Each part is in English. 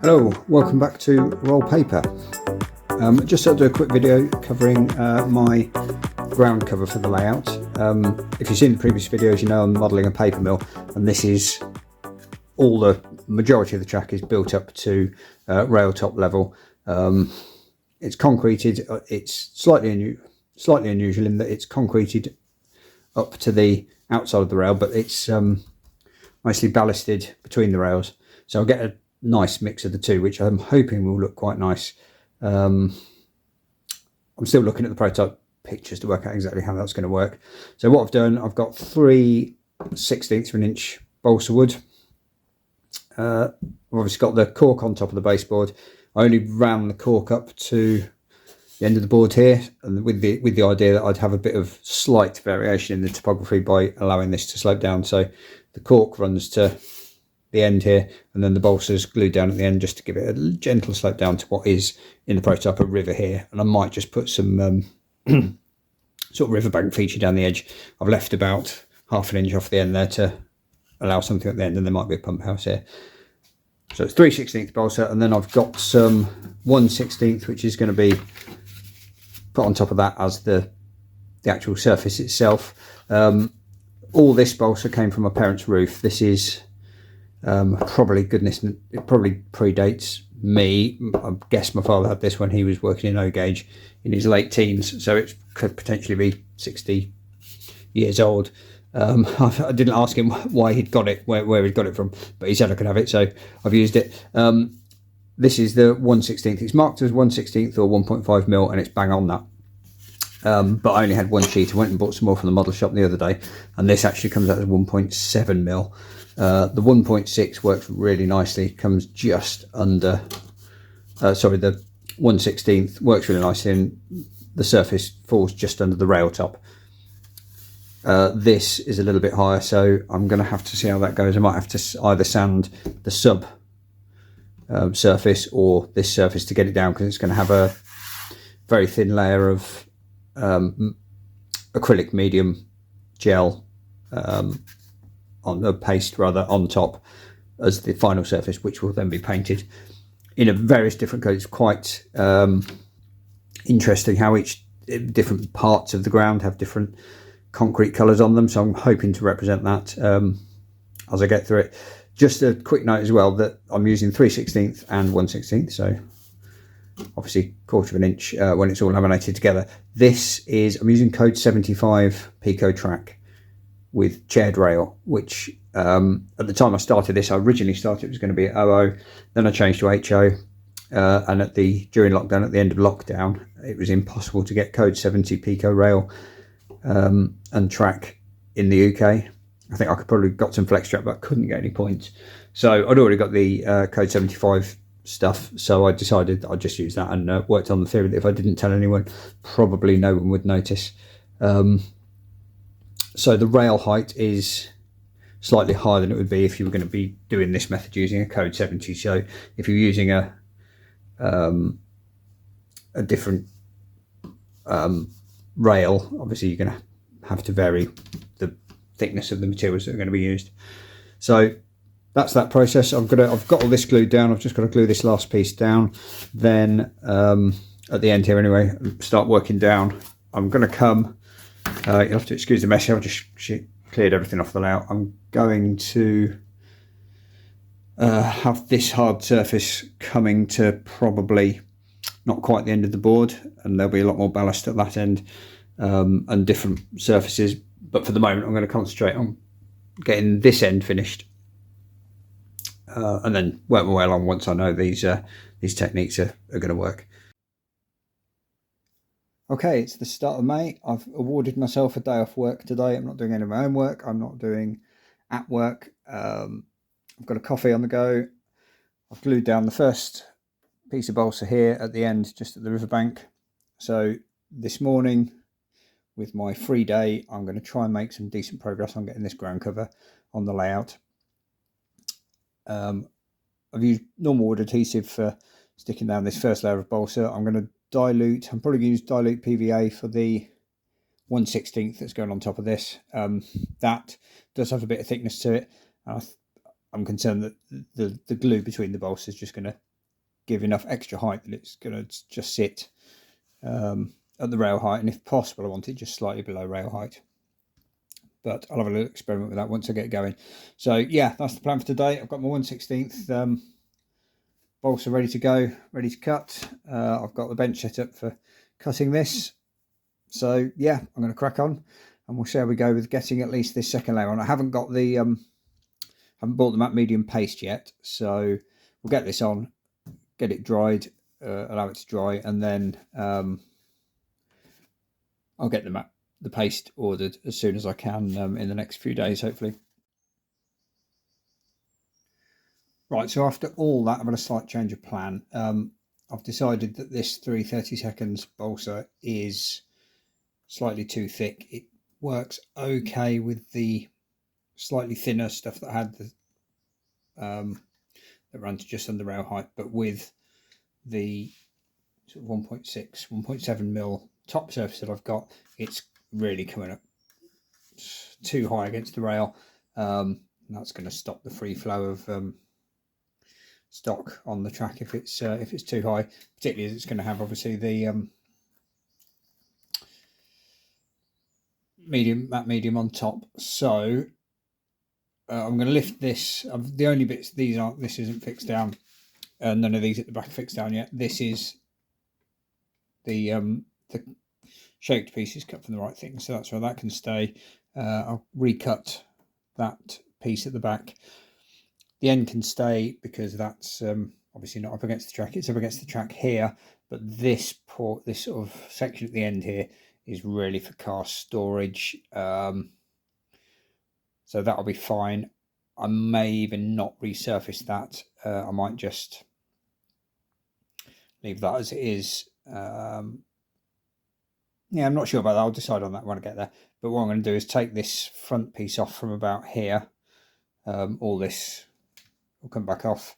Hello, welcome back to Roll Paper. Just thought I'd do a quick video covering my ground cover for the layout. If you've seen the previous videos, you know I'm modelling a paper mill, and this is all the majority of the track is built up to rail top level. It's concreted. It's slightly unusual in that it's concreted up to the outside of the rail, but it's mostly ballasted between the rails. So I'll get a nice mix of the two, which I'm hoping will look quite nice. I'm still looking at the prototype pictures to work out exactly how that's going to work. So what I've done, I've got 3/16 of an inch balsa wood. I've obviously got the cork on top of the baseboard. I only ran the cork up to the end of the board here, and with the idea that I'd have a bit of slight variation in the topography by allowing this to slope down. So the cork runs to the end here, and then the balsa is glued down at the end just to give it a gentle slope down to what is in the prototype a river here. And I might just put some sort of riverbank feature down the edge. I've left about ½ an inch off the end there to allow something at the end, and there might be a pump house here. So it's 3/16 balsa, and then I've got some 1/16, which is going to be put on top of that as the actual surface itself. All this balsa came from my parents' roof. This is probably, goodness, it probably predates me. I guess my father had this when he was working in O-gauge in his late teens, so it could potentially be 60 years old. I didn't ask him why he'd got it, where he'd got it from, but he said I could have it, so I've used it. This is the 1/16. It's marked as 1/16 or 1.5 mil, and it's bang on that. But I only had one sheet. I went and bought some more from the model shop the other day, and this actually comes out as 1.7 mil. The 1.6 works really nicely, comes just under, the 1/16 works really nicely, and the surface falls just under the rail top. This is a little bit higher, so I'm going to have to see how that goes. I might have to either sand the sub surface or this surface to get it down, because it's going to have a very thin layer of acrylic medium gel on the paste rather on top as the final surface, which will then be painted in a various different coats. It's quite interesting how each different parts of the ground have different concrete colours on them, so I'm hoping to represent that as I get through it. Just a quick note as well that I'm using 3/16 and 1/16, so obviously 1/4 of an inch when it's all laminated together. I'm using code 75 Pico track with chaired rail, which at the time I started this, I originally started it was going to be 00, then I changed to HO, and during lockdown, at the end of lockdown, it was impossible to get code 70 Pico rail and track in the UK. I think I could probably got some flex strap, but I couldn't get any points. So I'd already got the code 75 stuff, so I decided I'd just use that, and worked on the theory that if I didn't tell anyone, probably no one would notice. So the rail height is slightly higher than it would be if you were going to be doing this method using a code 70. So if you're using a different rail, obviously you're going to have to vary the thickness of the materials that are going to be used. So that's that process. I've got all this glued down. I've just got to glue this last piece down. Then at the end here anyway, start working down. I'm going to come, you'll have to excuse the mess here, I've just cleared everything off the layout. I'm going to have this hard surface coming to probably not quite the end of the board, and there'll be a lot more ballast at that end and different surfaces. But for the moment, I'm going to concentrate on getting this end finished, and then work my way along once I know these techniques are going to work. Okay, it's the start of May. I've awarded myself a day off work today. I'm not doing any of my own work. I'm not doing at work. I've got a coffee on the go. I've glued down the first piece of balsa here at the end, just at the riverbank. So this morning, with my free day, I'm going to try and make some decent progress on getting this ground cover on the layout. I've used normal wood adhesive for sticking down this first layer of balsa. I'm probably going to use dilute PVA for the 1/16 that's going on top of this. That does have a bit of thickness to it. I'm concerned that the glue between the bolts is just going to give enough extra height that it's going to just sit at the rail height, and if possible I want it just slightly below rail height. But I'll have a little experiment with that once I get going. So yeah, that's the plan for today. I've got my 1/16 balsa ready to go, ready to cut. I've got the bench set up for cutting this. So yeah, I'm going to crack on, and we'll see how we go with getting at least this second layer on. I haven't got the haven't bought the matte medium paste yet, so we'll get this on, get it dried, allow it to dry, and then I'll get the paste ordered as soon as I can in the next few days, hopefully. Right, so after all that, I've had a slight change of plan. I've decided that this 3/30 seconds balsa is slightly too thick. It works okay with the slightly thinner stuff that had the that ran to just under rail height, but with the sort of 1.6, 1.7 mil top surface that I've got, it's really coming up too high against the rail. That's going to stop the free flow of stock on the track if it's too high, particularly as it's going to have obviously the matte medium on top. So I'm going to lift this. The only bits this isn't fixed down, and none of these at the back are fixed down yet. This is the shaped pieces cut from the right thing, so that's where that can stay. I'll recut that piece at the back. The end can stay because that's obviously not up against the track. It's up against the track here, but this sort of section at the end here is really for car storage. So that'll be fine. I may even not resurface that. I might just leave that as it is. Yeah, I'm not sure about that. I'll decide on that when I get there. But what I'm going to do is take this front piece off from about here. All this will come back off,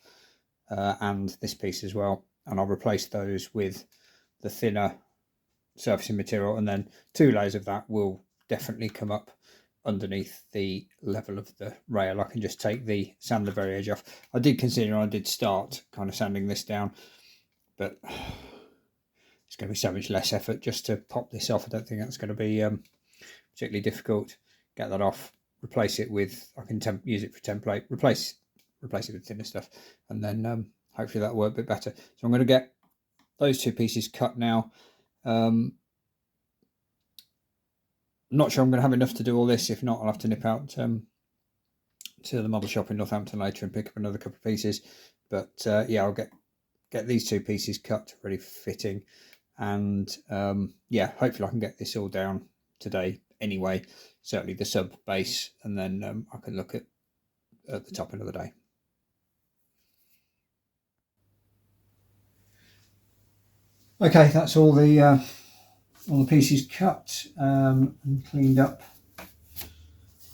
and this piece as well. And I'll replace those with the thinner surfacing material, and then 2 layers of that will definitely come up underneath the level of the rail. I can just sand the very edge off. I did consider, I did start kind of sanding this down, but it's going to be so much less effort just to pop this off. I don't think that's going to be particularly difficult. Get that off, replace it with, I can use it for template, replace it with thinner stuff, and then hopefully that'll work a bit better. So I'm going to get those 2 pieces cut now. I'm not sure I'm going to have enough to do all this. If not, I'll have to nip out to the model shop in Northampton later and pick up another couple of pieces. But yeah, I'll get these 2 pieces cut, ready for fitting, and yeah, hopefully I can get this all down today anyway, certainly the sub base, and then I can look at the top another day. Okay, that's all the pieces cut and cleaned up.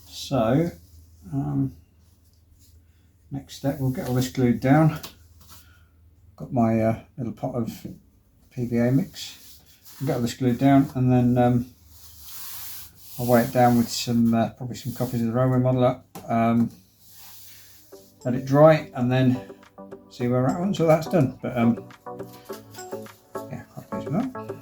So next step, we'll get all this glued down. Got my little pot of PVA mix. We'll get all this glued down, and then I'll weigh it down with some probably some copies of the railway modeler. Let it dry, and then see where we're at once all that's done. But yeah, quite pleased with that.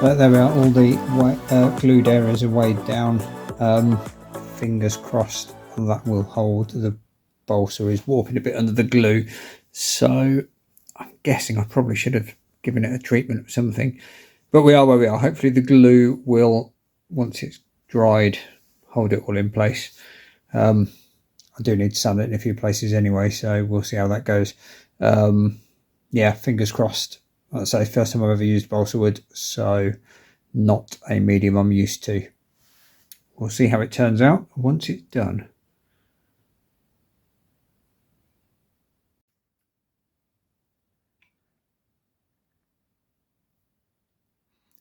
But there we are, all the glued areas are weighed down. Fingers crossed that will hold. The balsa is warping a bit under the glue, so I'm guessing I probably should have given it a treatment or something. But we are where we are. Hopefully the glue will, once it's dried, hold it all in place. I do need to sand it in a few places anyway, so we'll see how that goes. Yeah, fingers crossed. Like I say, first time I've ever used balsa wood, so not a medium I'm used to. We'll see how it turns out once it's done.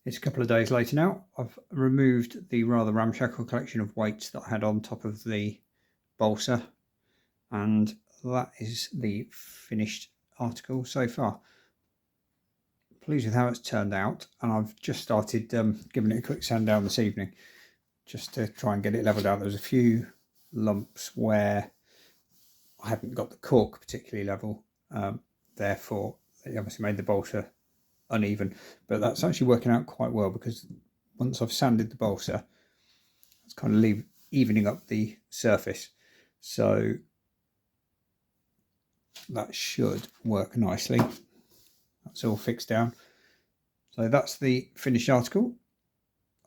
It's a couple of days later now. I've removed the rather ramshackle collection of weights that I had on top of the balsa, and that is the finished article so far. Pleased with how it's turned out, and I've just started giving it a quick sand down this evening just to try and get it leveled out. There's a few lumps where I haven't got the cork particularly level, therefore it obviously made the balsa uneven, but that's actually working out quite well because once I've sanded the balsa, it's kind of evening up the surface, so that should work nicely. That's all fixed down. So that's the finished article.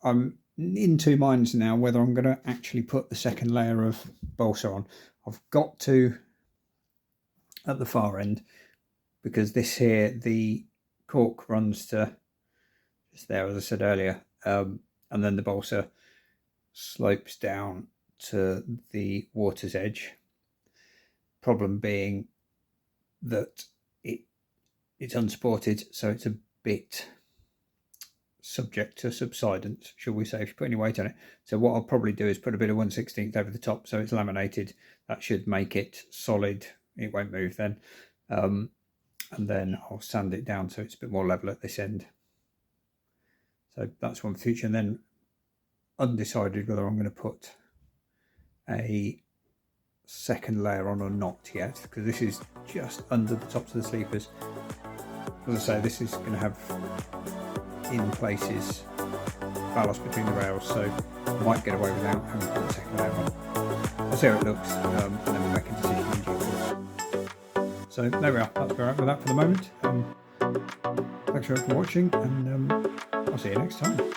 I'm in two minds now whether I'm going to actually put the second layer of balsa on. I've got to at the far end because this here, the cork runs to just there, as I said earlier, and then the balsa slopes down to the water's edge. Problem being that it's unsupported, so it's a bit subject to subsidence, shall we say, if you put any weight on it. So what I'll probably do is put a bit of 1/16 over the top so it's laminated. That should make it solid, it won't move then, and then I'll sand it down so it's a bit more level at this end. So that's one future, and then undecided whether I'm going to put a second layer on or not yet, because this is just under the tops of the sleepers. As I say, this is going to have in places ballast between the rails, so I might get away without having to put the second layer on. I'll see how it looks, and then we'll make a decision in due course. So there we are, that's where we're at with that for the moment. Thanks for watching, and I'll see you next time.